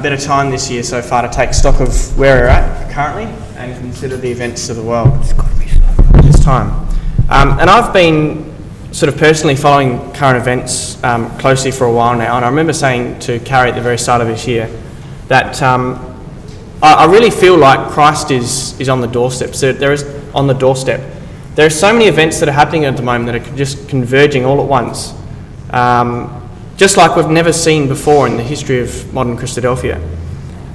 bit of time this year so far to take stock of where we're at currently and consider the events of the world. It's time. And I've been sort of personally following current events closely for a while now, and I remember saying to Carrie at the very start of this year that I really feel like Christ is on the doorstep. So there is on the doorstep. There are so many events that are happening at the moment that are just converging all at once, just like we've never seen before in the history of modern Christadelphia.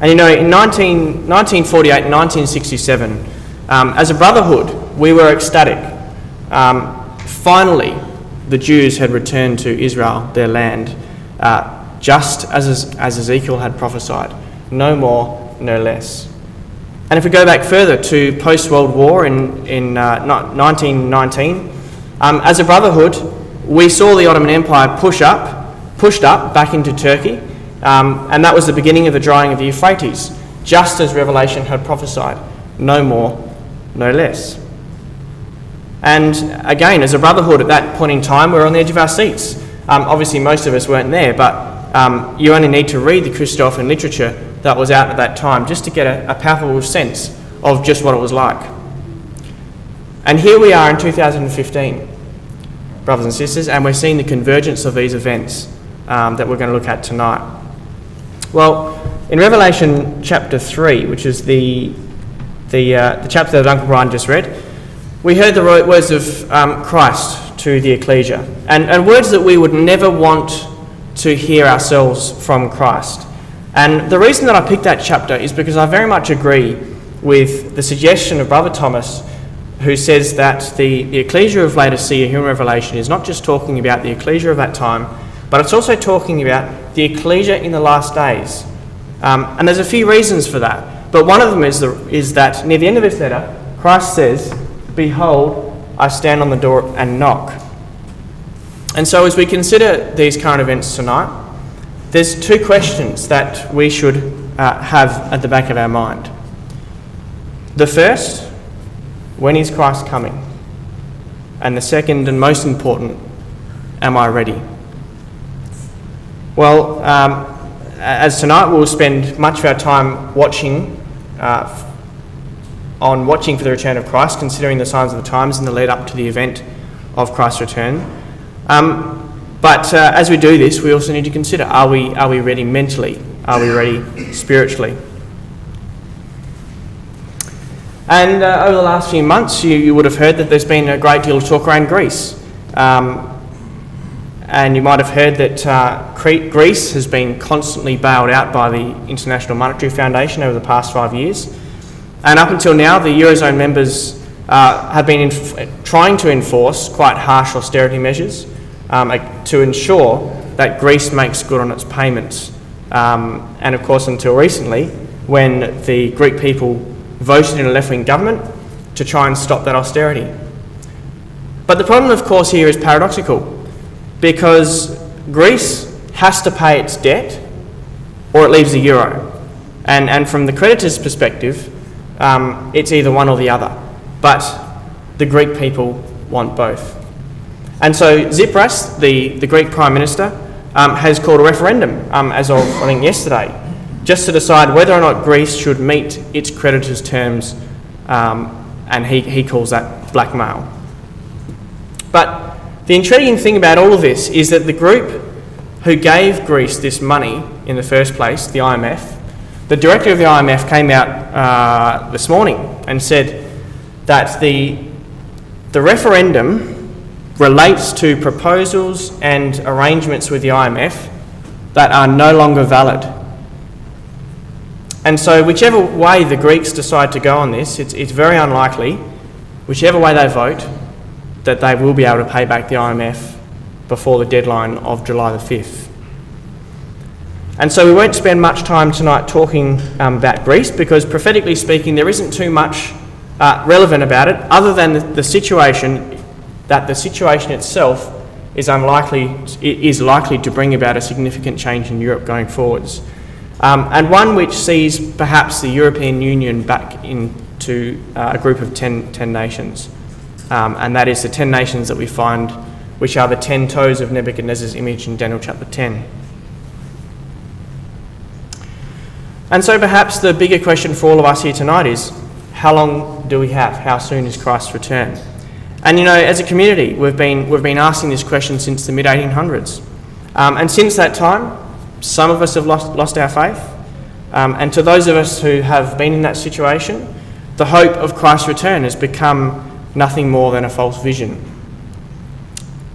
And you know, in 1948 and 1967, as a brotherhood, we were ecstatic. Finally, the Jews had returned to Israel, their land, just as Ezekiel had prophesied. No more, no less. And if we go back further to post-World War in 1919, as a brotherhood, we saw the Ottoman Empire pushed up back into Turkey, and that was the beginning of the drying of the Euphrates, just as Revelation had prophesied. No more, no less. And again, as a brotherhood at that point in time, we were on the edge of our seats. Obviously, most of us weren't there, but you only need to read the Christadelphian literature that was out at that time just to get a palpable sense of just what it was like. And here we are in 2015, brothers and sisters, and we're seeing the convergence of these events that we're going to look at tonight. Well, in Revelation chapter 3, which is the chapter that Uncle Brian just read, we heard the words of Christ to the ecclesia, and words that we would never want to hear ourselves from Christ. And the reason that I picked that chapter is because I very much agree with the suggestion of Brother Thomas, who says that the ecclesia of Laodicea here in Revelation is not just talking about the ecclesia of that time, but it's also talking about the ecclesia in the last days. And there's a few reasons for that, but one of them is that near the end of this letter, Christ says, "Behold, I stand on the door and knock." And so as we consider these current events tonight, there's two questions that we should have at the back of our mind. The first, when is Christ coming? And the second and most important, am I ready? Well, as tonight we'll spend much of our time watching for the return of Christ, considering the signs of the times in the lead up to the event of Christ's return. But as we do this, we also need to consider, are we ready mentally? Are we ready spiritually? And over the last few months, you would have heard that there's been a great deal of talk around Greece. And you might have heard that Greece has been constantly bailed out by the International Monetary Foundation over the past 5 years. And up until now, the Eurozone members have been trying to enforce quite harsh austerity measures to ensure that Greece makes good on its payments. And of course, until recently, when the Greek people voted in a left-wing government to try and stop that austerity. But the problem, of course, here is paradoxical, because Greece has to pay its debt or it leaves the euro. And from the creditor's perspective, it's either one or the other. But the Greek people want both. And so Tsipras, the Greek Prime Minister, has called a referendum as of, I think, yesterday, just to decide whether or not Greece should meet its creditors' terms, and he calls that blackmail. But the intriguing thing about all of this is that the group who gave Greece this money in the first place, the IMF, the director of the IMF came out this morning and said that the referendum relates to proposals and arrangements with the IMF that are no longer valid. And so whichever way the Greeks decide to go on this, it's very unlikely, whichever way they vote, that they will be able to pay back the IMF before the deadline of July the 5th. And so we won't spend much time tonight talking about Greece, because prophetically speaking, there isn't too much relevant about it, other than the situation itself is likely to bring about a significant change in Europe going forwards, and one which sees perhaps the European Union back into a group of 10 nations, and that is the 10 nations that we find, which are the 10 toes of Nebuchadnezzar's image in Daniel chapter 10. And so perhaps the bigger question for all of us here tonight is, how long do we have? How soon is Christ's return? And as a community, we've been asking this question since the mid-1800s. And since that time, some of us have lost our faith. And to those of us who have been in that situation, the hope of Christ's return has become nothing more than a false vision.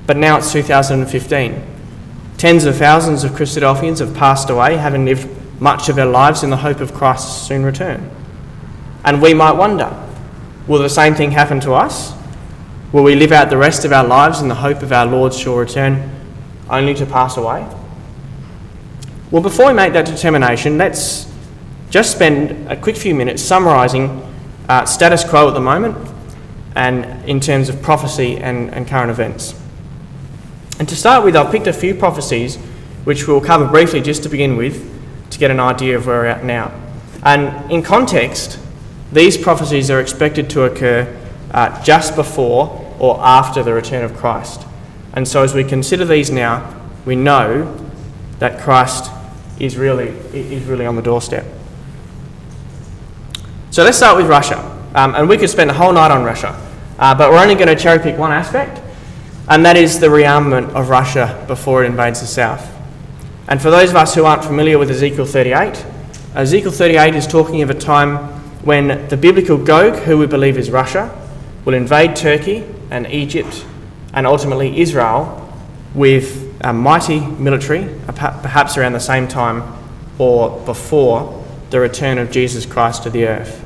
But now it's 2015. Tens of thousands of Christadelphians have passed away, having lived much of their lives in the hope of Christ's soon return. And we might wonder, will the same thing happen to us? Will we live out the rest of our lives in the hope of our Lord's sure return, only to pass away? Well, before we make that determination, let's just spend a quick few minutes summarising status quo at the moment and in terms of prophecy and current events. And to start with, I've picked a few prophecies which we'll cover briefly just to begin with to get an idea of where we're at now. And in context, these prophecies are expected to occur just before or after the return of Christ. And so as we consider these now, we know that Christ is really on the doorstep. So let's start with Russia. And we could spend a whole night on Russia, but we're only going to cherry pick one aspect, and that is the rearmament of Russia before it invades the south. And for those of us who aren't familiar with Ezekiel 38, Ezekiel 38 is talking of a time when the biblical Gog, who we believe is Russia, will invade Turkey and Egypt and ultimately Israel with a mighty military, perhaps around the same time or before the return of Jesus Christ to the earth.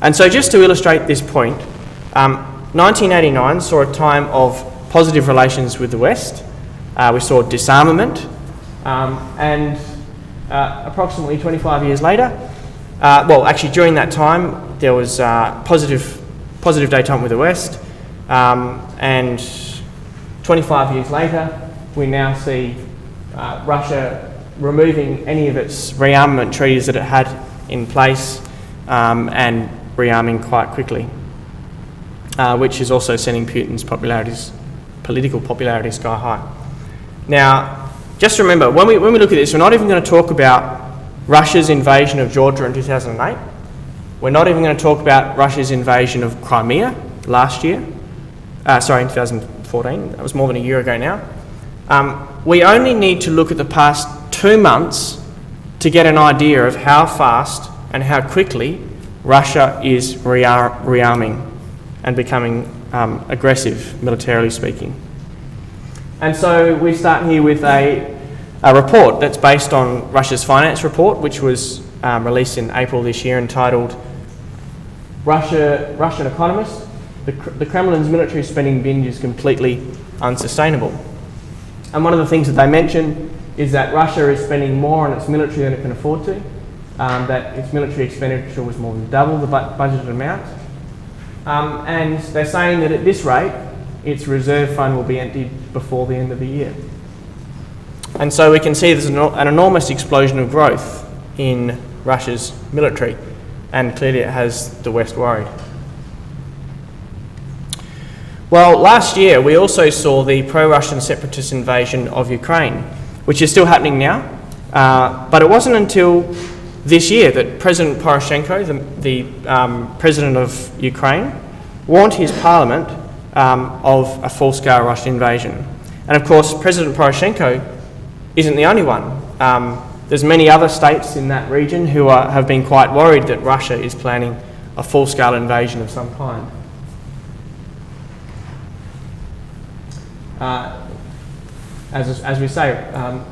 And so just to illustrate this point, 1989 saw a time of positive relations with the West. We saw disarmament, and approximately 25 years later, during that time, there was positive détente with the West, and 25 years later, we now see Russia removing any of its rearmament treaties that it had in place and rearming quite quickly, which is also sending Putin's political popularity sky high. Now, just remember, when we look at this, we're not even going to talk about Russia's invasion of Georgia in 2008. We're not even going to talk about Russia's invasion of Crimea last year. In 2014. That was more than a year ago now. We only need to look at the past 2 months to get an idea of how fast and how quickly Russia is rearming and becoming aggressive, militarily speaking. And so we start here with a report that's based on Russia's finance report, which was released in April this year, entitled Russian Economist, the Kremlin's military spending binge is completely unsustainable. And one of the things that they mention is that Russia is spending more on its military than it can afford to, that its military expenditure was more than double the budgeted amount. And they're saying that at this rate, its reserve fund will be emptied before the end of the year. And so we can see there's an enormous explosion of growth in Russia's military, and clearly it has the West worried. Well, last year we also saw the pro-Russian separatist invasion of Ukraine, which is still happening now, but it wasn't until this year that President Poroshenko, the president of Ukraine, warned his parliament of a full-scale Russian invasion. And of course, President Poroshenko isn't the only one. There's many other states in that region who have been quite worried that Russia is planning a full-scale invasion of some kind. As we say,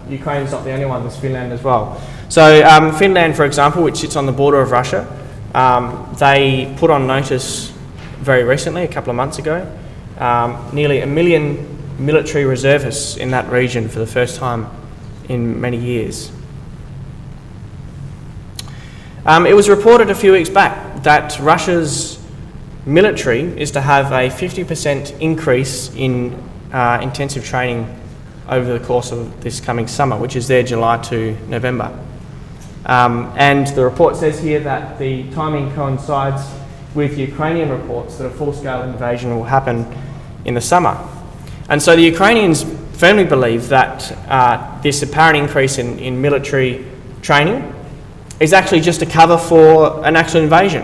Ukraine's not the only one, there's Finland as well. So Finland, for example, which sits on the border of Russia, they put on notice very recently, a couple of months ago, nearly 1 million military reservists in that region for the first time in many years. It was reported a few weeks back that Russia's military is to have a 50% increase in intensive training over the course of this coming summer, which is their July to November. And the report says here that the timing coincides with Ukrainian reports that a full-scale invasion will happen in the summer. And so the Ukrainians firmly believe that this apparent increase in military training is actually just a cover for an actual invasion.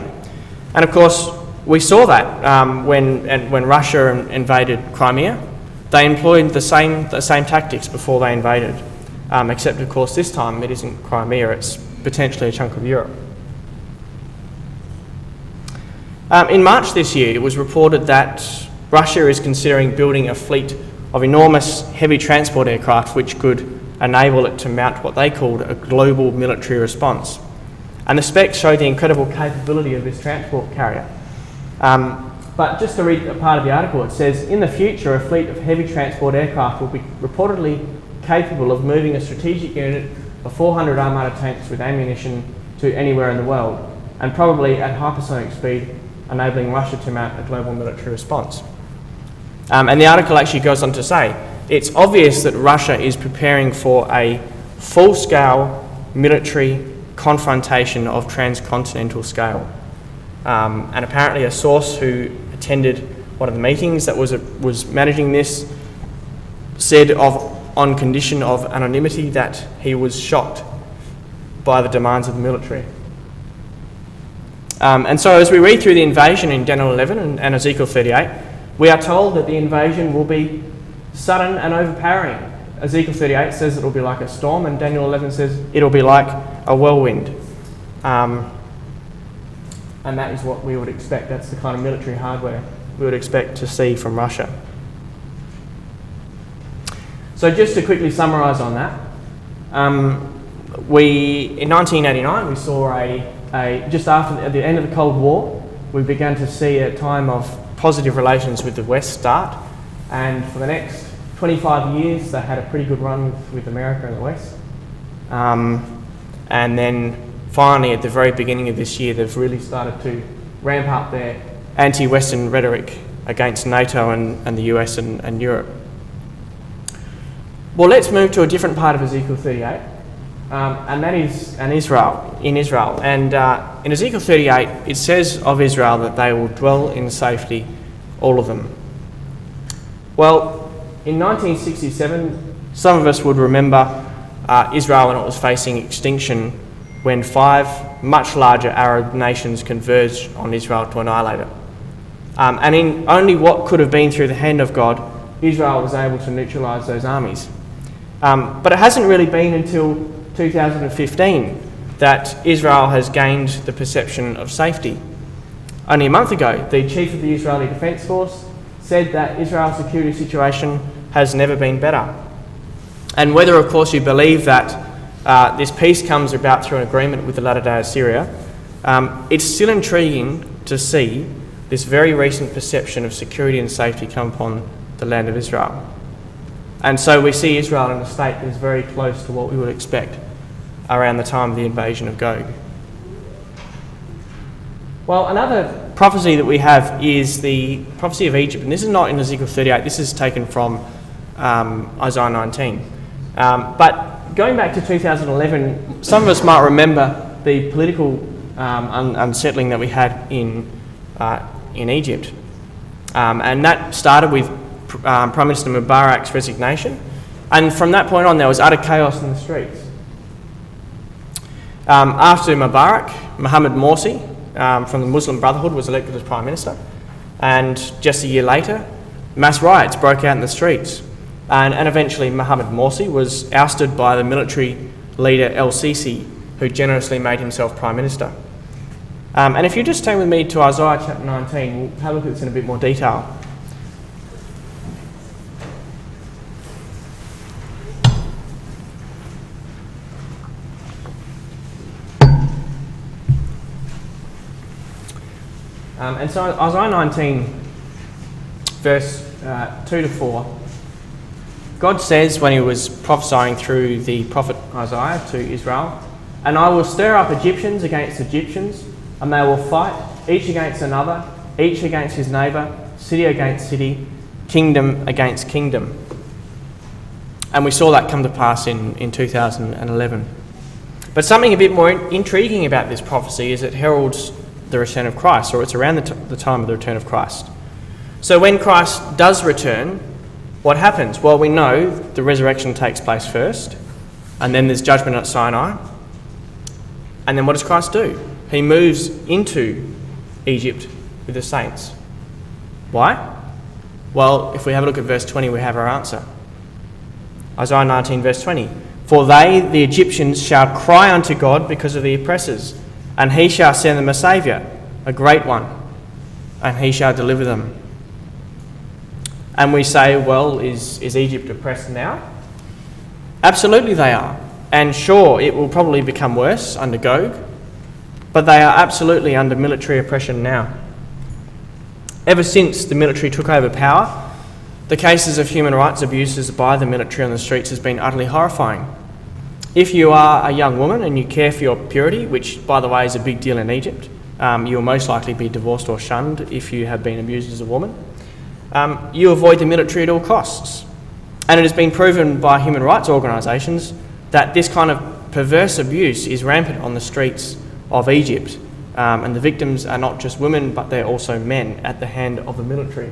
And of course, we saw that when Russia invaded Crimea. They employed the same tactics before they invaded, except of course this time it isn't Crimea, it's potentially a chunk of Europe. In March this year, it was reported that Russia is considering building a fleet of enormous heavy transport aircraft which could enable it to mount what they called a global military response. And the specs show the incredible capability of this transport carrier. But just to read a part of the article, it says, in the future, a fleet of heavy transport aircraft will be reportedly capable of moving a strategic unit of 400 armada tanks with ammunition to anywhere in the world, and probably at hypersonic speed, enabling Russia to mount a global military response. And the article actually goes on to say, it's obvious that Russia is preparing for a full-scale military confrontation of transcontinental scale. And apparently a source who attended one of the meetings that was managing this said on condition of anonymity that he was shocked by the demands of the military. And so as we read through the invasion in Daniel 11 and Ezekiel 38, we are told that the invasion will be sudden and overpowering. Ezekiel 38 says it will be like a storm, and Daniel 11 says it'll be like a whirlwind. And that is what we would expect. That's the kind of military hardware we would expect to see from Russia. So just to quickly summarise on that, in 1989 we saw just at the end of the Cold War, we began to see a time of positive relations with the West start, and for the next 25 years they had a pretty good run with America and the West. And then finally, at the very beginning of this year, they've really started to ramp up their anti-Western rhetoric against NATO and the US and Europe. Well, let's move to a different part of Ezekiel 38, and that is in Israel. And in Ezekiel 38, it says of Israel that they will dwell in safety, all of them. Well, in 1967, some of us would remember Israel when it was facing extinction, when 5 much larger Arab nations converged on Israel to annihilate it. And in only what could have been through the hand of God, Israel was able to neutralise those armies. But it hasn't really been until 2015 that Israel has gained the perception of safety. Only a month ago, the chief of the Israeli Defence Force said that Israel's security situation has never been better. And whether, of course, you believe that this peace comes about through an agreement with the latter day Assyria, it's still intriguing to see this very recent perception of security and safety come upon the land of Israel. And so we see Israel in a state that is very close to what we would expect around the time of the invasion of Gog. Well, another prophecy that we have is the prophecy of Egypt, and this is not in Ezekiel 38, this is taken from Isaiah 19. But going back to 2011, some of us might remember the political unsettling that we had in Egypt. And that started with Prime Minister Mubarak's resignation. And from that point on, there was utter chaos in the streets. After Mubarak, Mohammed Morsi from the Muslim Brotherhood was elected as Prime Minister. And just a year later, mass riots broke out in the streets. And eventually Mohammed Morsi was ousted by the military leader El-Sisi, who generously made himself Prime Minister. And if you just turn with me to Isaiah chapter 19, we'll have a look at this in a bit more detail. And so Isaiah 19, verse 2 to 4, God says when he was prophesying through the prophet Isaiah to Israel, "And I will stir up Egyptians against Egyptians, and they will fight, each against another, each against his neighbour, city against city, kingdom against kingdom." And we saw that come to pass in 2011. But something a bit more intriguing about this prophecy is it heralds the return of Christ, or it's around the time of the return of Christ. So when Christ does return, what happens? Well, we know the resurrection takes place first, and then there's judgment at Sinai. And then what does Christ do? He moves into Egypt with the saints. Why? Well, if we have a look at verse 20, we have our answer. Isaiah 19, verse 20. For they, the Egyptians, shall cry unto God because of the oppressors, and he shall send them a saviour, a great one, and he shall deliver them. And we say, well, is Egypt oppressed now? Absolutely they are. And sure, it will probably become worse under Gog, but they are absolutely under military oppression now. Ever since the military took over power, the cases of human rights abuses by the military on the streets has been utterly horrifying. If you are a young woman and you care for your purity, which, by the way, is a big deal in Egypt, you will most likely be divorced or shunned if you have been abused as a woman. You avoid the military at all costs. And it has been proven by human rights organisations that this kind of perverse abuse is rampant on the streets of Egypt. And the victims are not just women, but they're also men at the hand of the military.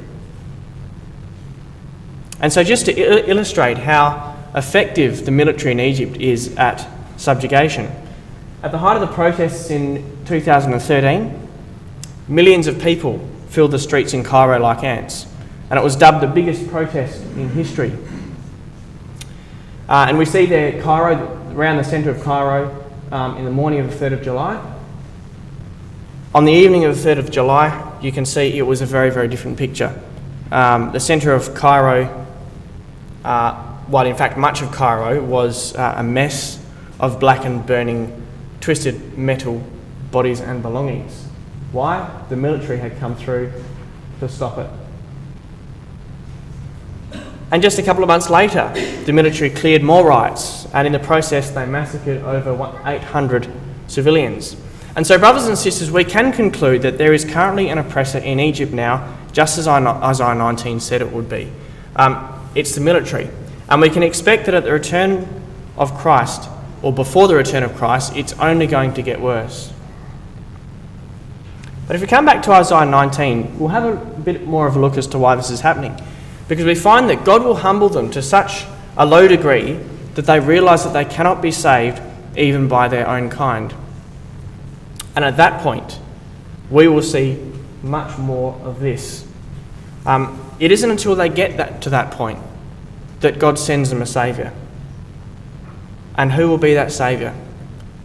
And so just to illustrate how effective the military in Egypt is at subjugation, at the height of the protests in 2013, millions of people filled the streets in Cairo like ants, and it was dubbed the biggest protest in history. And we see there Cairo, around the centre of Cairo, in the morning of the 3rd of July. On the evening of the 3rd of July, you can see it was a very, very different picture. The centre of Cairo, well, in fact, much of Cairo was a mess of blackened, burning, twisted metal bodies and belongings. Why? The military had come through to stop it. And just a couple of months later, the military cleared more riots, and in the process they massacred over 800 civilians. And so, brothers and sisters, we can conclude that there is currently an oppressor in Egypt now, just as Isaiah 19 said it would be. It's the military. And we can expect that at the return of Christ, or before the return of Christ, it's only going to get worse. But if we come back to Isaiah 19, we'll have a bit more of a look as to why this is happening. Because we find that God will humble them to such a low degree that they realise that they cannot be saved even by their own kind. And at that point, we will see much more of this. It isn't until they get to that point that God sends them a saviour. And who will be that saviour?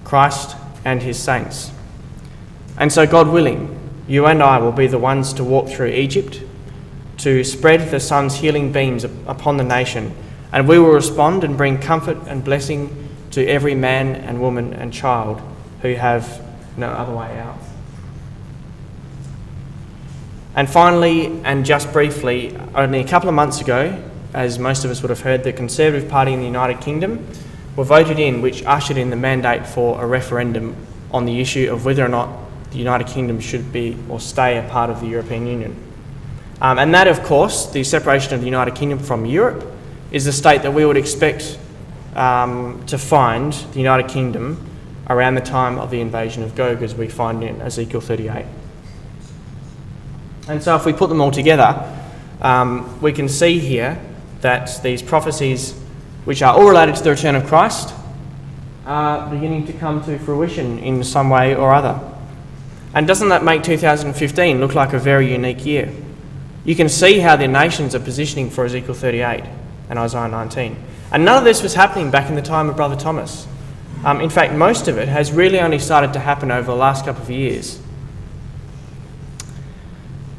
Christ and his saints. And so, God willing, you and I will be the ones to walk through Egypt, to spread the sun's healing beams upon the nation, and we will respond and bring comfort and blessing to every man and woman and child who have no other way out. And finally, and just briefly, only a couple of months ago, as most of us would have heard, the Conservative Party in the United Kingdom were voted in, which ushered in the mandate for a referendum on the issue of whether or not the United Kingdom should be or stay a part of the European Union. And that, of course, the separation of the United Kingdom from Europe, is the state that we would expect to find the United Kingdom around the time of the invasion of Gog, as we find in Ezekiel 38. And so if we put them all together, we can see here that these prophecies, which are all related to the return of Christ, are beginning to come to fruition in some way or other. And doesn't that make 2015 look like a very unique year? You can see how the nations are positioning for Ezekiel 38 and Isaiah 19. And none of this was happening back in the time of Brother Thomas. In fact, most of it has really only started to happen over the last couple of years.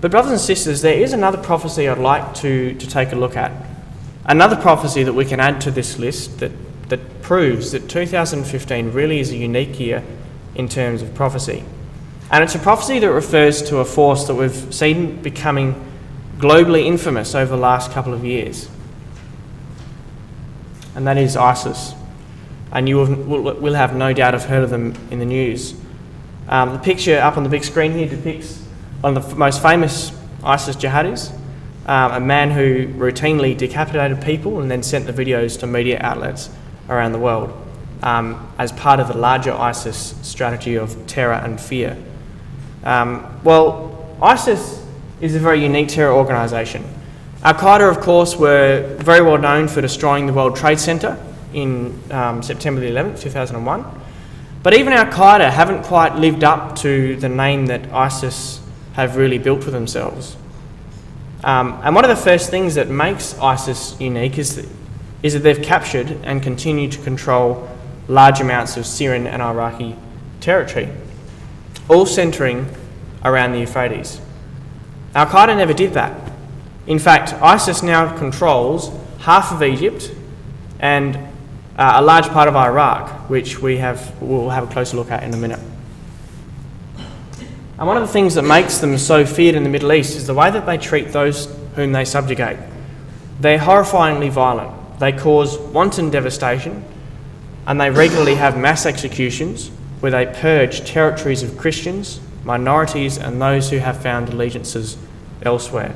But brothers and sisters, there is another prophecy I'd like to take a look at. Another prophecy that we can add to this list that proves that 2015 really is a unique year in terms of prophecy. And it's a prophecy that refers to a force that we've seen becoming globally infamous over the last couple of years. And that is ISIS. And you will have no doubt have heard of them in the news. The picture up on the big screen here depicts one of the most famous ISIS jihadis, a man who routinely decapitated people and then sent the videos to media outlets around the world as part of the larger ISIS strategy of terror and fear. Well, ISIS is a very unique terror organisation. Al-Qaeda, of course, were very well known for destroying the World Trade Center in September the 11th, 2001. But even Al-Qaeda haven't quite lived up to the name that ISIS have really built for themselves. And one of the first things that makes ISIS unique is that they've captured and continue to control large amounts of Syrian and Iraqi territory, all centering around the Euphrates. Al-Qaeda never did that. In fact, ISIS now controls half of Egypt and a large part of Iraq, which we'll have a closer look at in a minute. And one of the things that makes them so feared in the Middle East is the way that they treat those whom they subjugate. They're horrifyingly violent. They cause wanton devastation, and they regularly have mass executions where they purge territories of Christians, minorities, and those who have found allegiances elsewhere.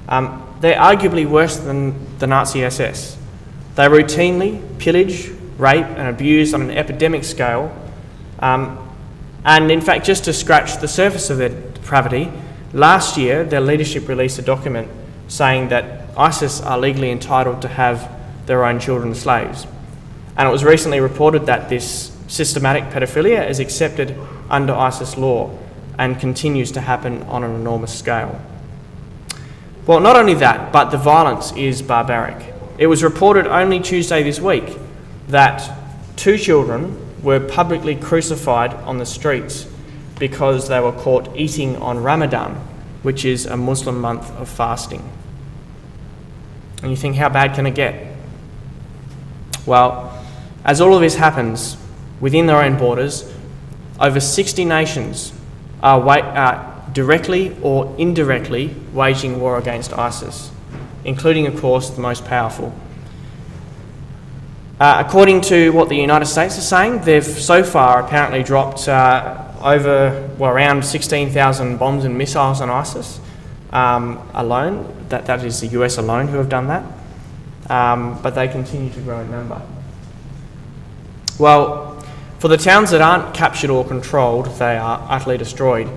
They're arguably worse than the Nazi SS. They routinely pillage, rape, and abuse on an epidemic scale. And in fact, just to scratch the surface of their depravity, last year their leadership released a document saying that ISIS are legally entitled to have their own children slaves. And it was recently reported that this systematic pedophilia is accepted under ISIS law and continues to happen on an enormous scale. Well, not only that, but the violence is barbaric. It was reported only Tuesday this week that 2 children were publicly crucified on the streets because they were caught eating on Ramadan, which is a Muslim month of fasting. And you think, how bad can it get? Well, as all of this happens within their own borders, over 60 nations are directly or indirectly waging war against ISIS, including, of course, the most powerful. According to what the United States are saying, they've so far apparently dropped around 16,000 bombs and missiles on ISIS alone. That is the US alone who have done that. But they continue to grow in number. Well, for the towns that aren't captured or controlled, they are utterly destroyed.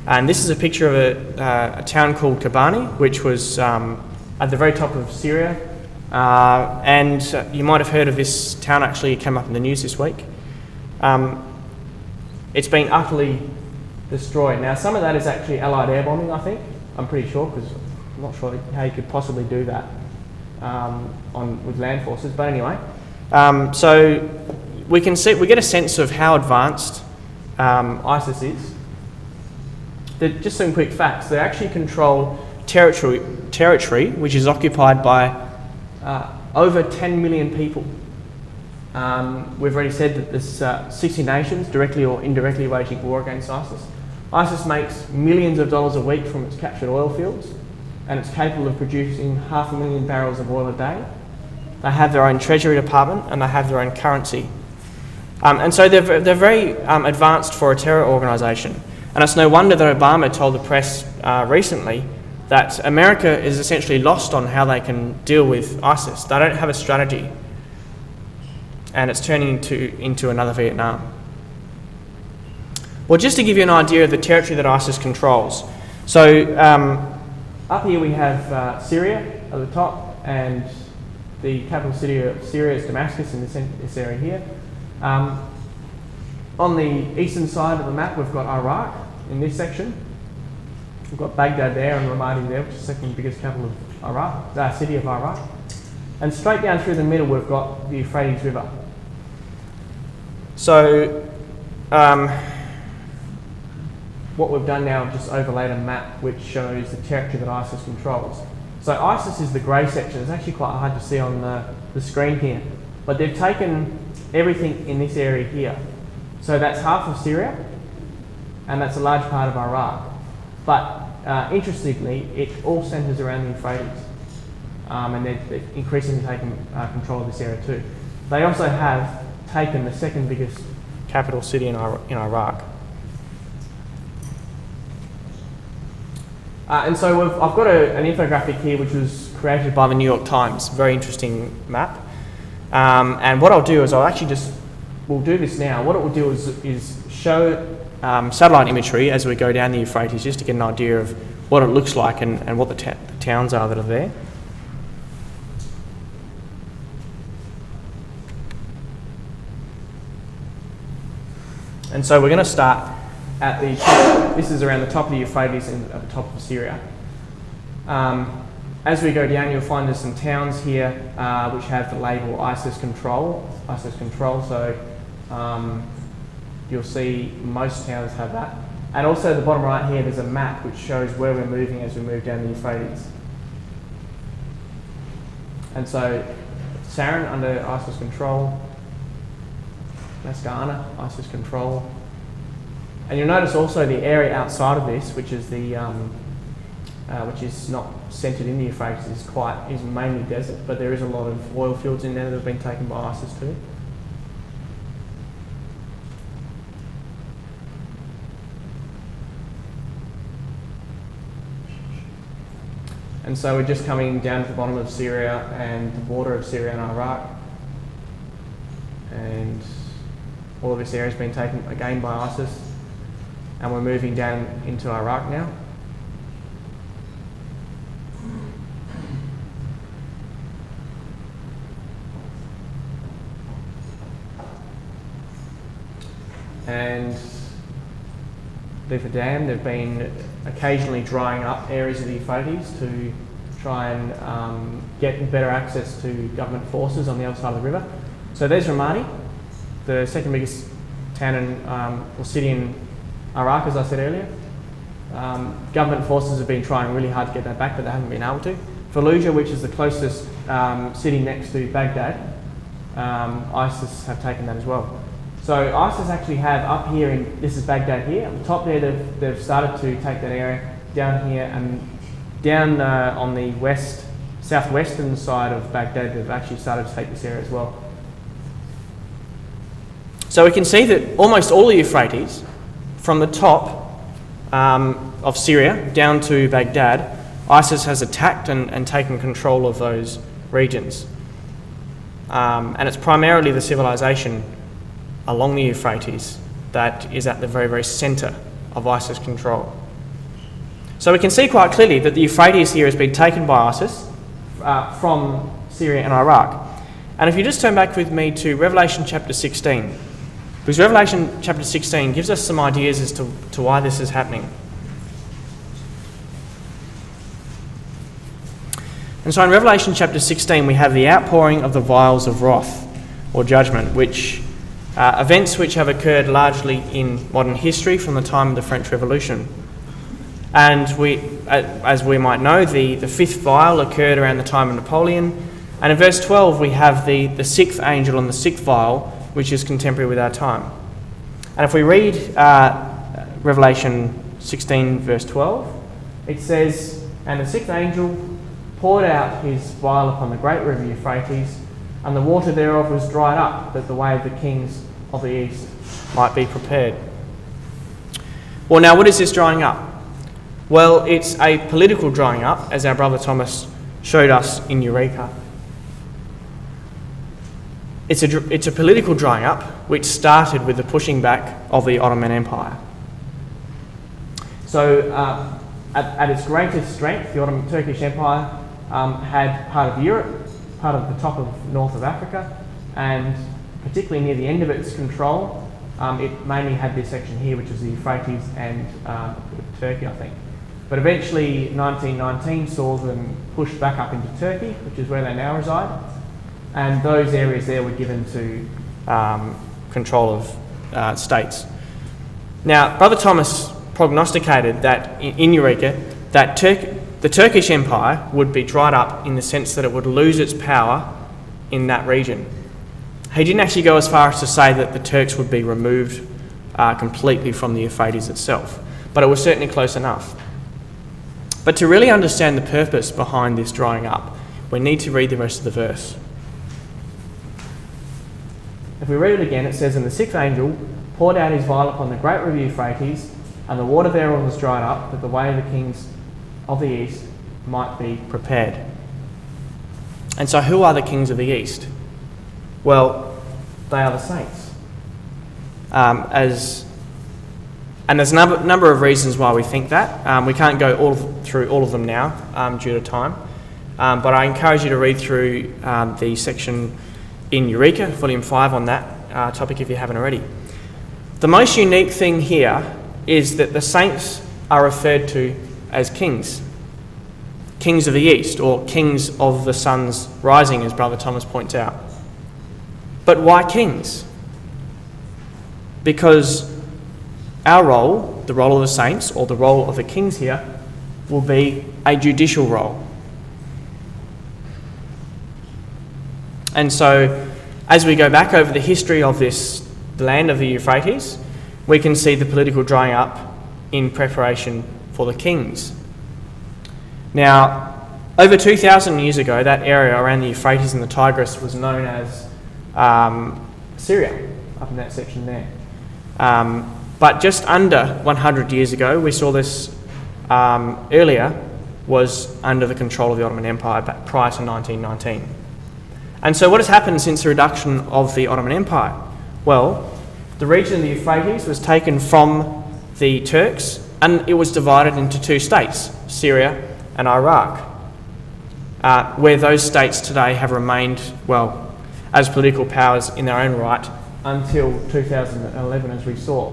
And this is a picture of a town called Kobani, which was at the very top of Syria. And you might have heard of this town. Actually, it came up in the news this week. It's been utterly destroyed. Now, some of that is actually Allied air bombing, I think. I'm pretty sure, because I'm not sure how you could possibly do that with land forces. But anyway, so we get a sense of how advanced ISIS is. Just some quick facts. They actually control territory which is occupied by over 10 million people. We've already said that there's 60 nations directly or indirectly waging war against ISIS. ISIS makes millions of dollars a week from its captured oil fields, and it's capable of producing 500,000 barrels of oil a day. They have their own treasury department, and they have their own currency. And so they're very advanced for a terror organisation. And it's no wonder that Obama told the press recently that America is essentially lost on how they can deal with ISIS. They don't have a strategy, and it's turning into another Vietnam. Well, just to give you an idea of the territory that ISIS controls. So up here we have Syria at the top, and the capital city of Syria is Damascus in this area here. On the eastern side of the map, we've got Iraq in this section. We've got Baghdad there and Ramadi there, which is the second biggest capital of Iraq, city of Iraq. And straight down through the middle, we've got the Euphrates River. So what we've done now is just overlaid a map which shows the territory that ISIS controls. So ISIS is the grey section. It's actually quite hard to see on the screen here. But they've taken everything in this area here. So that's half of Syria, and that's a large part of Iraq. But interestingly, it all centres around the Euphrates, and they're increasingly taking control of this area too. They also have taken the second biggest capital city in Iraq. And so I've got an infographic here which was created by the New York Times, very interesting map. And what I'll do is we'll do this now. What it will do is show satellite imagery as we go down the Euphrates, just to get an idea of what it looks like and what the towns are that are there. And so we're going to start at the top. This is around the top of the Euphrates and at the top of Syria. As we go down, you'll find there's some towns here which have the label ISIS control. So you'll see most towns have that. And also at the bottom right here, there's a map which shows where we're moving as we move down the Euphrates. And so Sarin under ISIS control, Masgana, ISIS control. And you'll notice also the area outside of this, which is the which is not centred in the Euphrates, is mainly desert, but there is a lot of oil fields in there that have been taken by ISIS too. And so we're just coming down to the bottom of Syria and the border of Syria and Iraq. And all of this area has been taken again by ISIS. And we're moving down into Iraq now. And leave a dam. They've been occasionally drying up areas of the Euphrates to try and get better access to government forces on the other side of the river. So there's Ramadi, the second biggest town or city in Iraq, as I said earlier. Government forces have been trying really hard to get that back, but they haven't been able to. Fallujah, which is the closest city next to Baghdad, ISIS have taken that as well. So ISIS actually have up here, this is Baghdad here, at the top there they've started to take that area down here, and down on the southwestern side of Baghdad they've actually started to take this area as well. So we can see that almost all the Euphrates, from the top of Syria down to Baghdad, ISIS has attacked and taken control of those regions. And it's primarily the civilization along the Euphrates that is at the very, very centre of ISIS control. So we can see quite clearly that the Euphrates here has been taken by ISIS from Syria and Iraq. And if you just turn back with me to Revelation chapter 16, because Revelation chapter 16 gives us some ideas as to why this is happening. And so in Revelation chapter 16 we have the outpouring of the vials of wrath or judgment, which events which have occurred largely in modern history from the time of the French Revolution. And as we might know, the fifth vial occurred around the time of Napoleon. And in verse 12 we have the sixth angel and the sixth vial, which is contemporary with our time. And if we read Revelation 16 verse 12, it says, "And the sixth angel poured out his vial upon the great river Euphrates, and the water thereof was dried up, that the way of the kings of the east might be prepared." Well, now what is this drying up? Well, it's a political drying up, as our brother Thomas showed us in Eureka. It's a political drying up which started with the pushing back of the Ottoman Empire. So at its greatest strength, the Ottoman Turkish Empire had part of Europe, part of the top of north of Africa, and particularly near the end of its control, it mainly had this section here, which is the Euphrates and Turkey, I think. But eventually 1919 saw them pushed back up into Turkey, which is where they now reside. And those areas there were given to control of states. Now, Brother Thomas prognosticated that in Eureka, that the Turkish Empire would be dried up in the sense that it would lose its power in that region. He didn't actually go as far as to say that the Turks would be removed completely from the Euphrates itself, but it was certainly close enough. But to really understand the purpose behind this drying up, we need to read the rest of the verse. If we read it again, it says, "And the sixth angel poured out his vial upon the great river Euphrates, and the water thereof was dried up, that the way of the kings of the east might be prepared." And so who are the kings of the east? Well, they are the saints. And there's a number of reasons why we think that. We can't go through all of them now due to time. But I encourage you to read through the section in Eureka, Volume 5, on that topic if you haven't already. The most unique thing here is that the saints are referred to as kings. Kings of the east, or kings of the sun's rising, as Brother Thomas points out. But why kings? Because our role, the role of the saints, or the role of the kings here, will be a judicial role. And so, as we go back over the history of the land of the Euphrates, we can see the political drying up in preparation for the kings. Now, over 2,000 years ago, that area around the Euphrates and the Tigris was known as Syria, up in that section there. But just under 100 years ago, we saw this earlier, was under the control of the Ottoman Empire prior to 1919. And so what has happened since the reduction of the Ottoman Empire? Well, the region of the Euphrates was taken from the Turks and it was divided into two states, Syria and Iraq, where those states today have remained, well, as political powers in their own right until 2011, as we saw,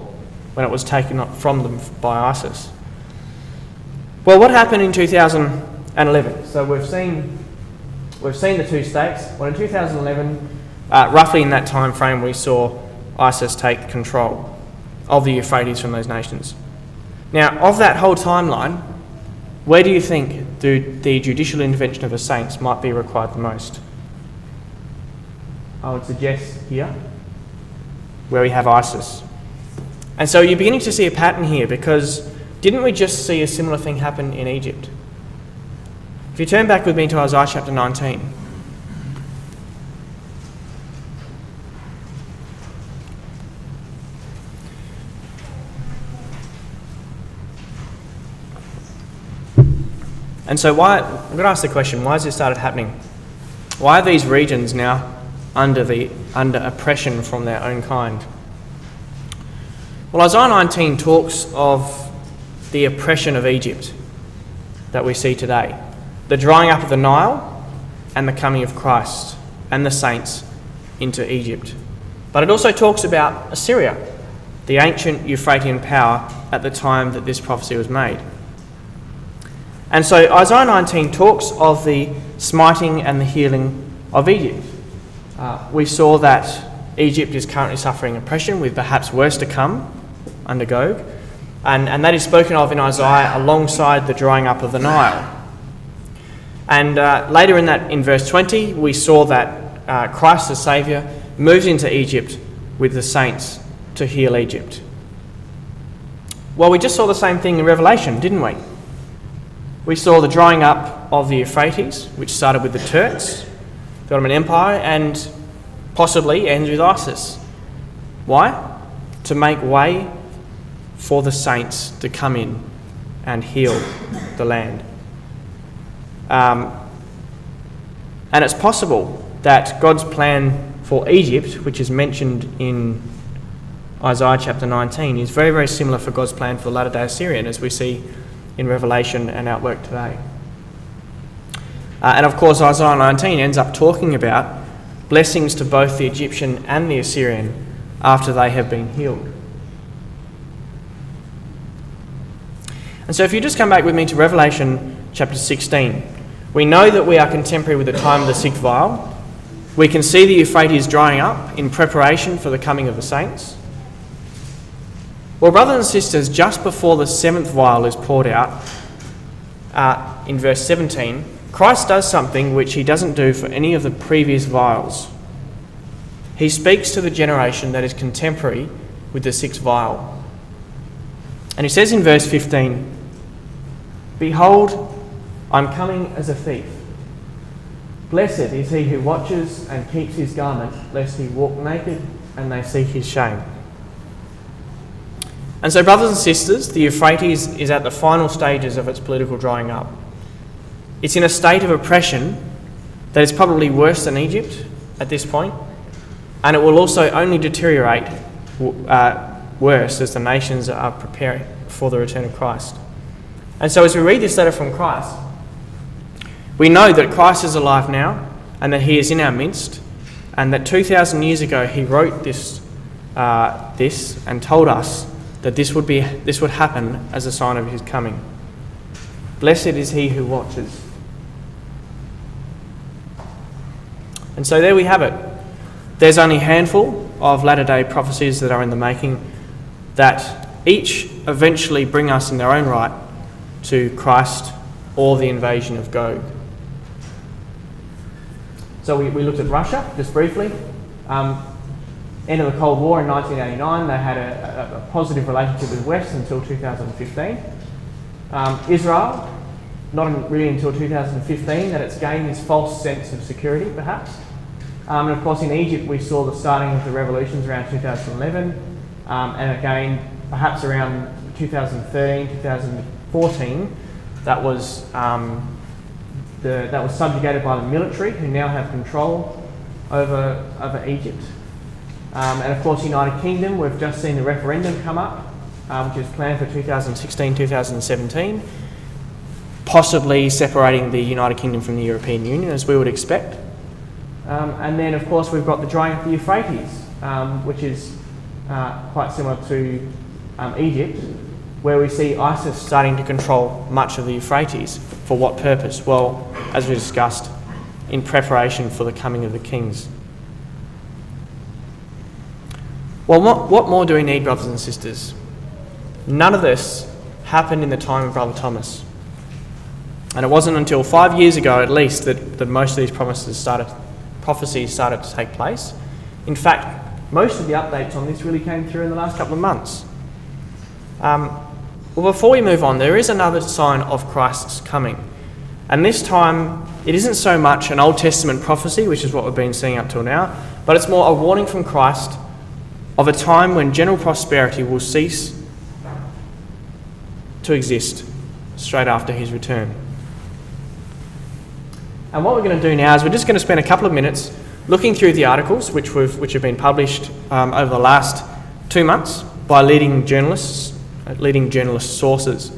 when it was taken from them by ISIS. Well, what happened in 2011? So we've seen the two states. Well, in 2011, roughly in that time frame, we saw ISIS take control of the Euphrates from those nations. Now, of that whole timeline, where do you think the judicial intervention of the saints might be required the most? I would suggest here, where we have ISIS. And so you're beginning to see a pattern here, because didn't we just see a similar thing happen in Egypt? If you turn back with me to Isaiah chapter 19. And so I'm going to ask the question, why has this started happening? Why are these regions now under oppression from their own kind? Well, Isaiah 19 talks of the oppression of Egypt that we see today. The drying up of the Nile and the coming of Christ and the saints into Egypt. But it also talks about Assyria, the ancient Euphratean power at the time that this prophecy was made. And so Isaiah 19 talks of the smiting and the healing of Egypt. We saw that Egypt is currently suffering oppression, with perhaps worse to come under Gog. And that is spoken of in Isaiah alongside the drying up of the Nile. And later in verse 20, we saw that Christ the Saviour moves into Egypt with the saints to heal Egypt. Well, we just saw the same thing in Revelation, didn't we? We saw the drying up of the Euphrates, which started with the Turks, the Ottoman Empire, and possibly ends with ISIS. Why? To make way for the saints to come in and heal the land. And it's possible that God's plan for Egypt, which is mentioned in Isaiah chapter 19, is very, very similar for God's plan for the latter-day Assyrian, as we see in Revelation and our work today. And of course, Isaiah 19 ends up talking about blessings to both the Egyptian and the Assyrian after they have been healed. And so if you just come back with me to Revelation chapter 16, we know that we are contemporary with the time of the sixth vial. We can see the Euphrates drying up in preparation for the coming of the saints. Well, brothers and sisters, just before the seventh vial is poured out, in verse 17, Christ does something which he doesn't do for any of the previous vials. He speaks to the generation that is contemporary with the sixth vial. And he says in verse 15, "Behold, I'm coming as a thief. Blessed is he who watches and keeps his garment, lest he walk naked and they see his shame." And so, brothers and sisters, the Euphrates is at the final stages of its political drying up. It's in a state of oppression that is probably worse than Egypt at this point, and it will also only deteriorate worse as the nations are preparing for the return of Christ. And so as we read this letter from Christ, we know that Christ is alive now and that he is in our midst, and that 2,000 years ago he wrote this this and told us that this would happen as a sign of his coming. Blessed is he who watches. And so there we have it. There's only a handful of latter-day prophecies that are in the making that each eventually bring us in their own right to Christ or the invasion of Gog. So we looked at Russia just briefly. End of the Cold War in 1989, they had a positive relationship with the West until 2015. Israel, not really until 2015 that it's gained this false sense of security, perhaps. And of course in Egypt we saw the starting of the revolutions around 2011, and again perhaps around 2013, 2014, that was subjugated by the military, who now have control over Egypt. And of course United Kingdom, we've just seen the referendum come up, which is planned for 2016-2017, possibly separating the United Kingdom from the European Union, as we would expect. And then of course we've got the drying of the Euphrates, which is quite similar to Egypt, where we see ISIS starting to control much of the Euphrates. For what purpose? Well, as we discussed, in preparation for the coming of the kings. Well, what more do we need, brothers and sisters? None of this happened in the time of Brother Thomas. And it wasn't until 5 years ago, at least, that most of these prophecies started to take place. In fact, most of the updates on this really came through in the last couple of months. Well, before we move on, there is another sign of Christ's coming. And this time, it isn't so much an Old Testament prophecy, which is what we've been seeing up till now, but it's more a warning from Christ of a time when general prosperity will cease to exist straight after his return. And what we're going to do now is we're just going to spend a couple of minutes looking through the articles which have been published over the last 2 months by leading journalist sources.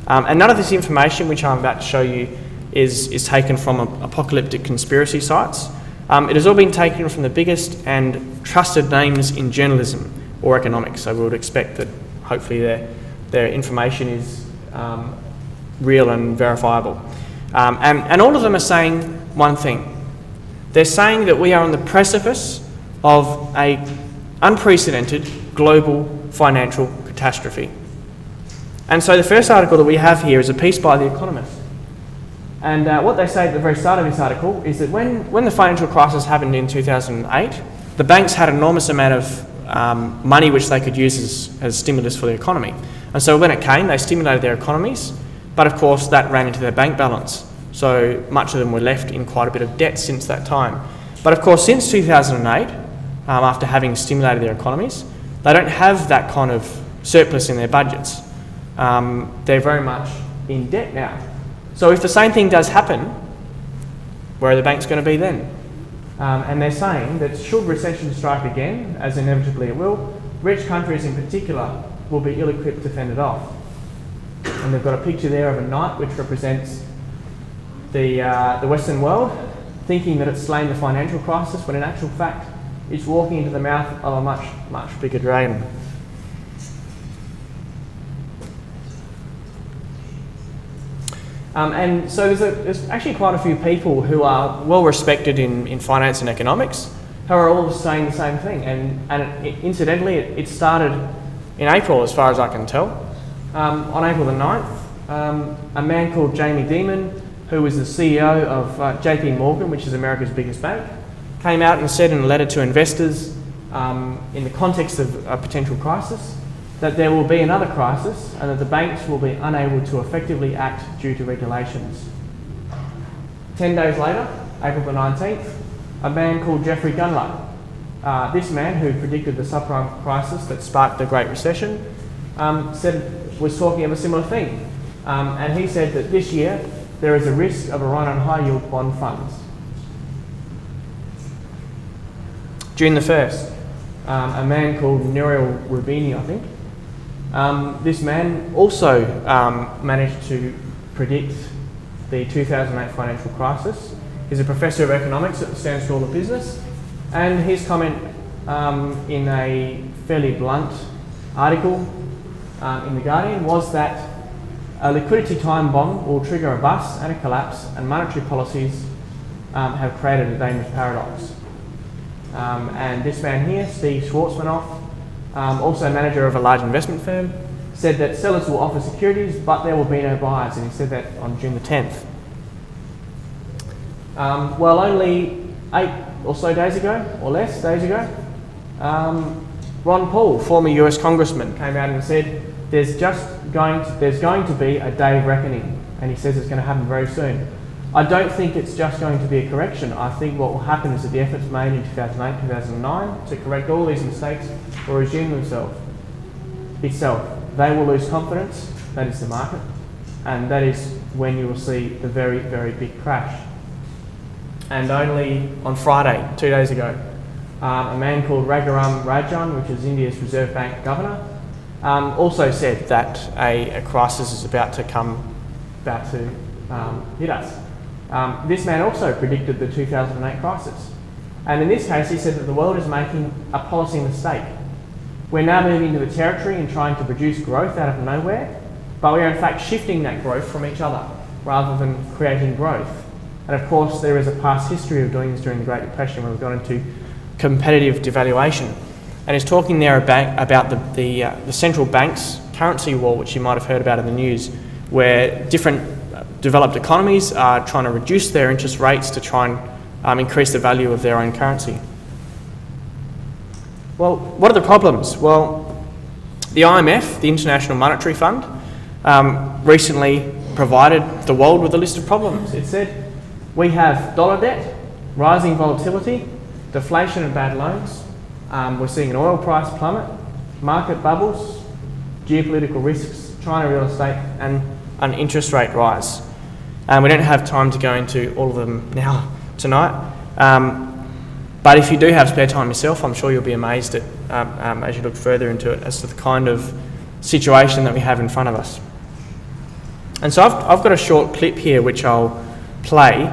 And none of this information which I'm about to show you is taken from apocalyptic conspiracy sites. It has all been taken from the biggest and trusted names in journalism or economics, so we would expect that hopefully their information is real and verifiable. And all of them are saying one thing. They're saying that we are on the precipice of an unprecedented global financial catastrophe. And so the first article that we have here is a piece by The Economist. And what they say at the very start of this article is that when the financial crisis happened in 2008, the banks had an enormous amount of money which they could use as stimulus for the economy. And so when it came, they stimulated their economies, but of course that ran into their bank balance. So much of them were left in quite a bit of debt since that time. But of course, since 2008, after having stimulated their economies, they don't have that kind of surplus in their budgets. They're very much in debt now. So if the same thing does happen, where are the banks going to be then? And they're saying that should recession strike again, as inevitably it will, rich countries in particular will be ill-equipped to fend it off. And they've got a picture there of a knight which represents the Western world, thinking that it's slain the financial crisis, when in actual fact it's walking into the mouth of a much, much bigger dragon. And so there's actually quite a few people who are well respected in finance and economics who are all saying the same thing. And incidentally, it started in April, as far as I can tell. On April the 9th, a man called Jamie Dimon, who was the CEO of JP Morgan, which is America's biggest bank, came out and said in a letter to investors in the context of a potential crisis that there will be another crisis and that the banks will be unable to effectively act due to regulations. 10 days later, April the 19th, a man called Jeffrey Gundlach, this man who predicted the subprime crisis that sparked the Great Recession, was talking of a similar thing. And he said that this year there is a risk of a run on high yield bond funds. June the 1st, a man called Nouriel Roubini, I think, this man also managed to predict the 2008 financial crisis. He's a professor of economics at the Stanford School of Business, and his comment in a fairly blunt article in The Guardian was that a liquidity time bomb will trigger a bust and a collapse, and monetary policies have created a dangerous paradox. And this man here, Steve Schwarzmanoff, also manager of a large investment firm, said that sellers will offer securities, but there will be no buyers, and he said that on June the 10th. Well, only 8 or so days ago, or less days ago, Ron Paul, former US congressman, came out and said there's going to be a day of reckoning, and he says it's going to happen very soon. I don't think it's just going to be a correction. I think what will happen is that the efforts made in 2008, 2009 to correct all these mistakes will resume themselves. They will lose confidence, that is the market, and that is when you will see the very, very big crash. And only on Friday, 2 days ago, a man called Raghuram Rajan, which is India's Reserve Bank governor, also said that a crisis is about to hit us. This man also predicted the 2008 crisis. And in this case, he said that the world is making a policy mistake. We're now moving into the territory and trying to produce growth out of nowhere, but we are in fact shifting that growth from each other rather than creating growth. And of course, there is a past history of doing this during the Great Depression, where we've gone into competitive devaluation. And he's talking there about the central bank's currency war, which you might have heard about in the news, where different developed economies are trying to reduce their interest rates to try and increase the value of their own currency. Well, what are the problems? Well, the IMF, the International Monetary Fund, recently provided the world with a list of problems. It said, we have dollar debt, rising volatility, deflation and bad loans, we're seeing an oil price plummet, market bubbles, geopolitical risks, China real estate, and an interest rate rise. We don't have time to go into all of them now tonight. But if you do have spare time yourself, I'm sure you'll be amazed at, as you look further into it, as to the kind of situation that we have in front of us. And so I've got a short clip here which I'll play.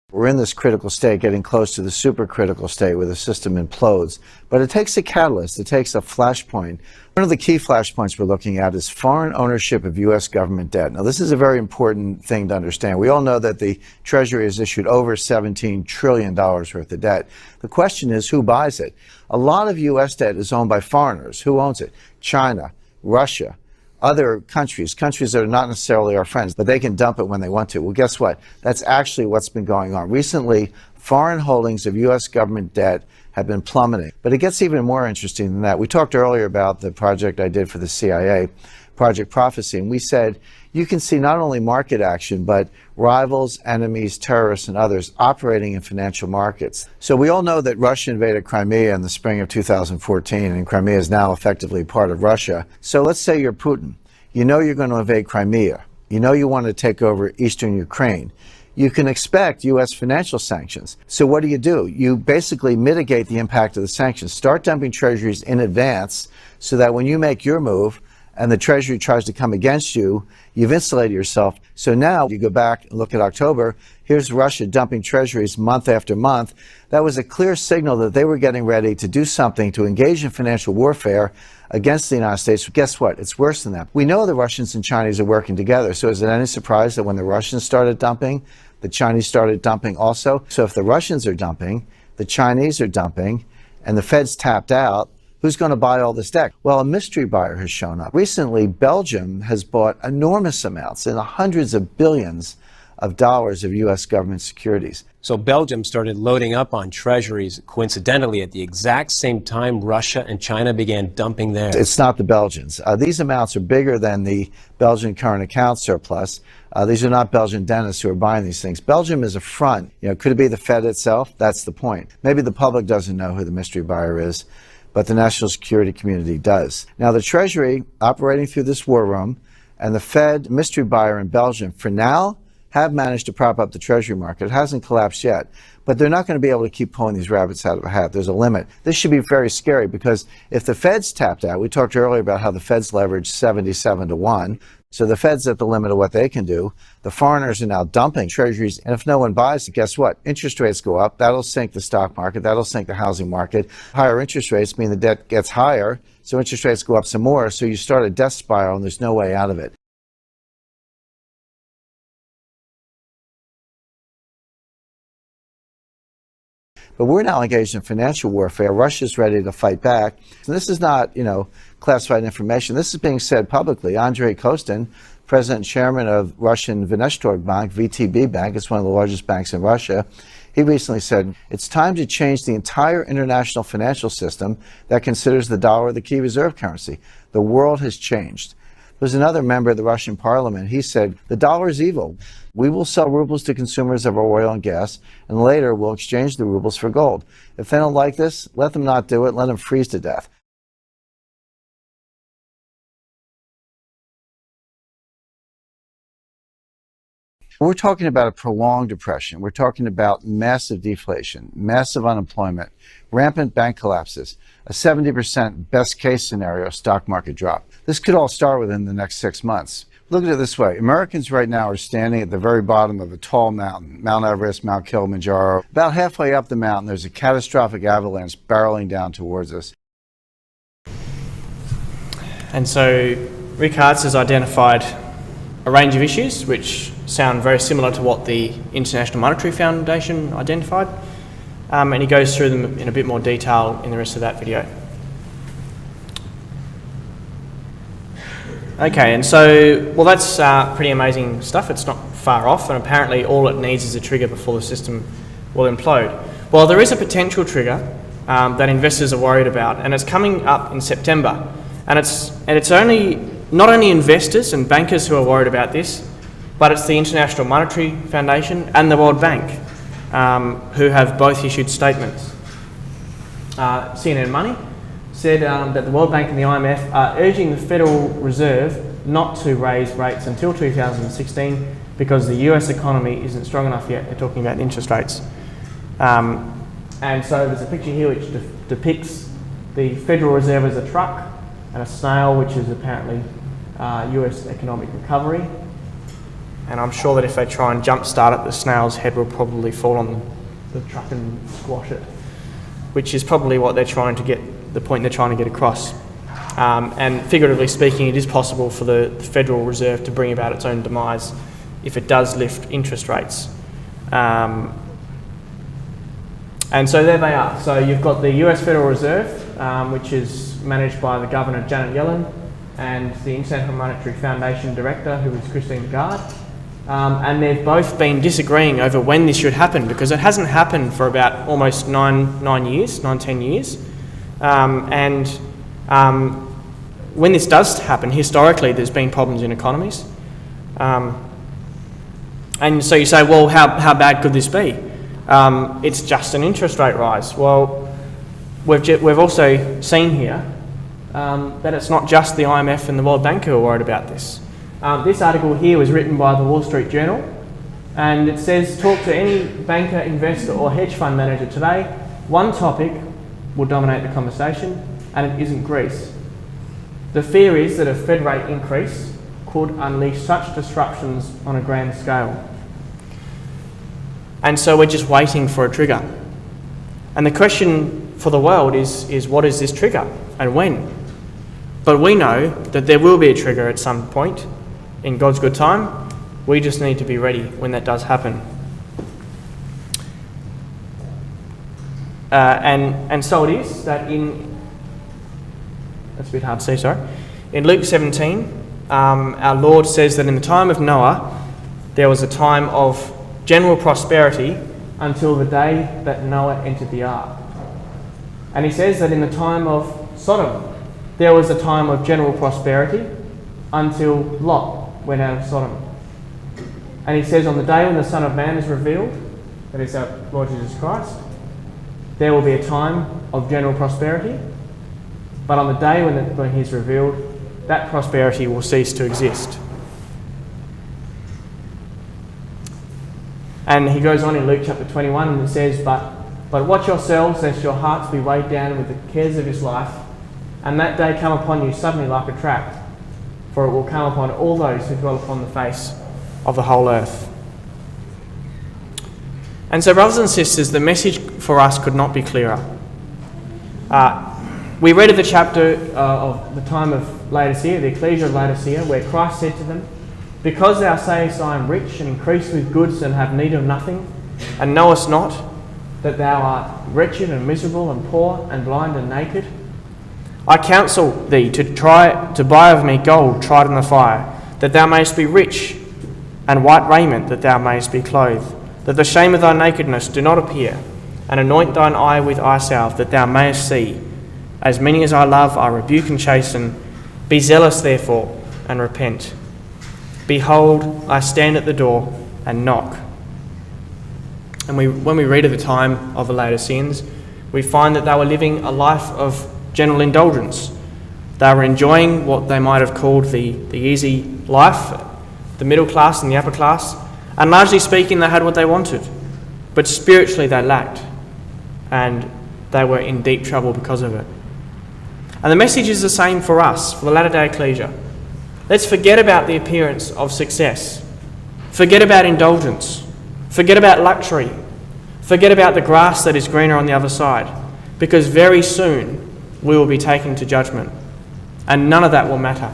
We're in this critical state, getting close to the supercritical state where the system implodes. But it takes a catalyst, it takes a flashpoint. One of the key flashpoints we're looking at is foreign ownership of U.S. government debt. Now, this is a very important thing to understand. We all know that the Treasury has issued over $17 trillion worth of debt. The question is, who buys it? A lot of U.S. debt is owned by foreigners. Who owns it? China, Russia, other countries that are not necessarily our friends, but they can dump it when they want to. Well, guess what? That's actually what's been going on. Recently, foreign holdings of U.S. government debt have been plummeting. But it gets even more interesting than that. We talked earlier about the project I did for the CIA, Project Prophecy, and we said you can see not only market action, but rivals, enemies, terrorists, and others operating in financial markets. So we all know that Russia invaded Crimea in the spring of 2014, and Crimea is now effectively part of Russia. So let's say you're Putin. You know you're going to invade Crimea. You know you want to take over eastern Ukraine. You can expect U.S. financial sanctions. So what do? You basically mitigate the impact of the sanctions. Start dumping treasuries in advance so that when you make your move, and the Treasury tries to come against you, you've insulated yourself. So now you go back and look at October, here's Russia dumping treasuries month after month. That was a clear signal that they were getting ready to do something to engage in financial warfare against the United States. Guess what? It's worse than that. We know the Russians and Chinese are working together. So is it any surprise that when the Russians started dumping, the Chinese started dumping also? So if the Russians are dumping, the Chinese are dumping, and the Fed's tapped out, who's going to buy all this debt? Well, a mystery buyer has shown up. Recently, Belgium has bought enormous amounts, in the hundreds of billions of dollars of U.S. government securities. So Belgium started loading up on treasuries, coincidentally, at the exact same time Russia and China began dumping theirs. It's not the Belgians. These amounts are bigger than the Belgian current account surplus. These are not Belgian dentists who are buying these things. Belgium is a front. Could it be the Fed itself? That's the point. Maybe the public doesn't know who the mystery buyer is, but the national security community does. Now, the Treasury, operating through this war room, and the Fed mystery buyer in Belgium, for now, have managed to prop up the Treasury market. It hasn't collapsed yet, but they're not going to be able to keep pulling these rabbits out of a hat. There's a limit. This should be very scary, because if the Fed's tapped out, we talked earlier about how the Fed's leveraged 77 to 1. So the Fed's at the limit of what they can do. The foreigners are now dumping treasuries. And if no one buys it, guess what? Interest rates go up. That'll sink the stock market. That'll sink the housing market. Higher interest rates mean the debt gets higher. So interest rates go up some more. So you start a death spiral and there's no way out of it. But we're now engaged in financial warfare. Russia's ready to fight back. And this is not, classified information. This is being said publicly. Andrei Kostin, president and chairman of Russian Vnestorg Bank, VTB Bank, it's one of the largest banks in Russia. He recently said, it's time to change the entire international financial system that considers the dollar the key reserve currency. The world has changed. There's another member of the Russian parliament. He said, the dollar is evil. We will sell rubles to consumers of our oil and gas, and later we'll exchange the rubles for gold. If they don't like this, let them not do it. Let them freeze to death. We're talking about a prolonged depression. We're talking about massive deflation, massive unemployment, rampant bank collapses, a 70% best case scenario stock market drop. This could all start within the next 6 months. Look at it this way. Americans right now are standing at the very bottom of a tall mountain, Mount Everest, Mount Kilimanjaro. About halfway up the mountain, there's a catastrophic avalanche barreling down towards us. And so Rick Hartz has identified a range of issues which sound very similar to what the International Monetary Foundation identified, and he goes through them in a bit more detail in the rest of that video. Okay, and so, well, that's pretty amazing stuff. It's not far off, and apparently all it needs is a trigger before the system will implode. Well, there is a potential trigger that investors are worried about, and it's coming up in September. And it's only not only investors and bankers who are worried about this, but it's the International Monetary Foundation and the World Bank who have both issued statements. CNN Money said that the World Bank and the IMF are urging the Federal Reserve not to raise rates until 2016 because the US economy isn't strong enough yet. They're talking about interest rates. And so there's a picture here which depicts the Federal Reserve as a truck and a snail, which is apparently US economic recovery. And I'm sure that if they try and jump start it, the snail's head will probably fall on the truck and squash it, which is probably what they're trying to get, the point they're trying to get across. And figuratively speaking, it is possible for the Federal Reserve to bring about its own demise if it does lift interest rates. And so there they are. So you've got the US Federal Reserve, which is managed by the Governor Janet Yellen, and the International Monetary Foundation Director, who is Christine Lagarde. And they've both been disagreeing over when this should happen, because it hasn't happened for about almost 10 years. When this does happen, historically, there's been problems in economies. And so you say, well, how bad could this be? It's just an interest rate rise. Well, we've also seen here that it's not just the IMF and the World Bank who are worried about this. This article here was written by the Wall Street Journal, and it says, talk to any banker, investor or hedge fund manager today, one topic will dominate the conversation, and it isn't Greece. The fear is that a Fed rate increase could unleash such disruptions on a grand scale. And so we're just waiting for a trigger. And the question for the world is what is this trigger and when? But we know that there will be a trigger at some point in God's good time. We just need to be ready when that does happen. And so it is that that's a bit hard to see, sorry. In Luke 17, our Lord says that in the time of Noah, there was a time of general prosperity until the day that Noah entered the ark. And he says that in the time of Sodom, there was a time of general prosperity until Lot went out of Sodom. And he says on the day when the Son of Man is revealed, that is our Lord Jesus Christ, there will be a time of general prosperity, but on the day when he's revealed, that prosperity will cease to exist. And he goes on in Luke chapter 21 and it says, But watch yourselves lest your hearts be weighed down with the cares of this life, and that day come upon you suddenly like a trap. for it will come upon all those who dwell upon the face of the whole earth. And so, brothers and sisters, the message for us could not be clearer. We read of the chapter of the time of Laodicea, the ecclesia of Laodicea, where Christ said to them, "Because thou sayest, I am rich and increase with goods and have need of nothing, and knowest not that thou art wretched and miserable and poor and blind and naked, I counsel thee to buy of me gold tried in the fire, that thou mayest be rich, and white raiment, that thou mayest be clothed, that the shame of thy nakedness do not appear, and anoint thine eye with eye salve, that thou mayest see. As many as I love, I rebuke and chasten. Be zealous, therefore, and repent. Behold, I stand at the door and knock." And when we read of the time of the Laodiceans, we find that they were living a life of general indulgence. They were enjoying what they might have called the easy life, the middle class and the upper class, and largely speaking, they had what they wanted. But spiritually, they lacked, and they were in deep trouble because of it. And the message is the same for us, for the Latter-day Ecclesia. Let's forget about the appearance of success. Forget about indulgence. Forget about luxury. Forget about the grass that is greener on the other side, because very soon we will be taken to judgment, and none of that will matter.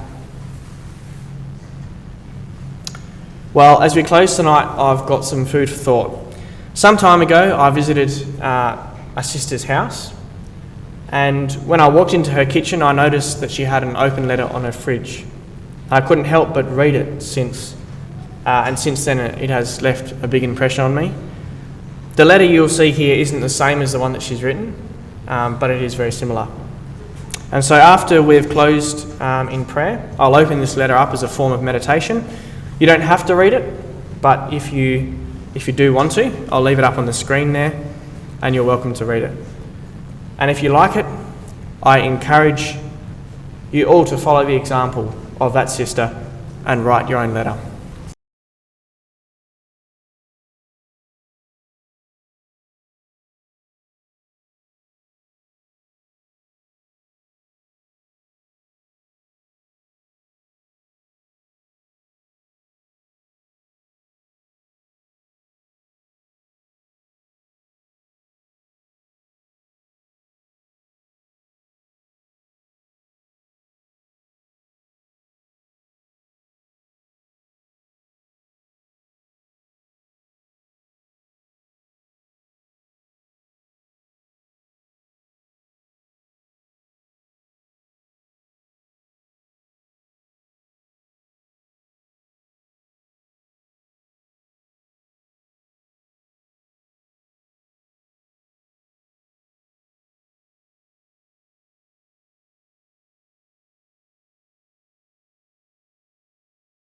Well, as we close tonight, I've got some food for thought. Some time ago, I visited a sister's house, and when I walked into her kitchen, I noticed that she had an open letter on her fridge. I couldn't help but read it and since then it has left a big impression on me. The letter you'll see here isn't the same as the one that she's written, but it is very similar. And so after we've closed in prayer, I'll open this letter up as a form of meditation. You don't have to read it, but if you do want to, I'll leave it up on the screen there, and you're welcome to read it. And if you like it, I encourage you all to follow the example of that sister and write your own letter.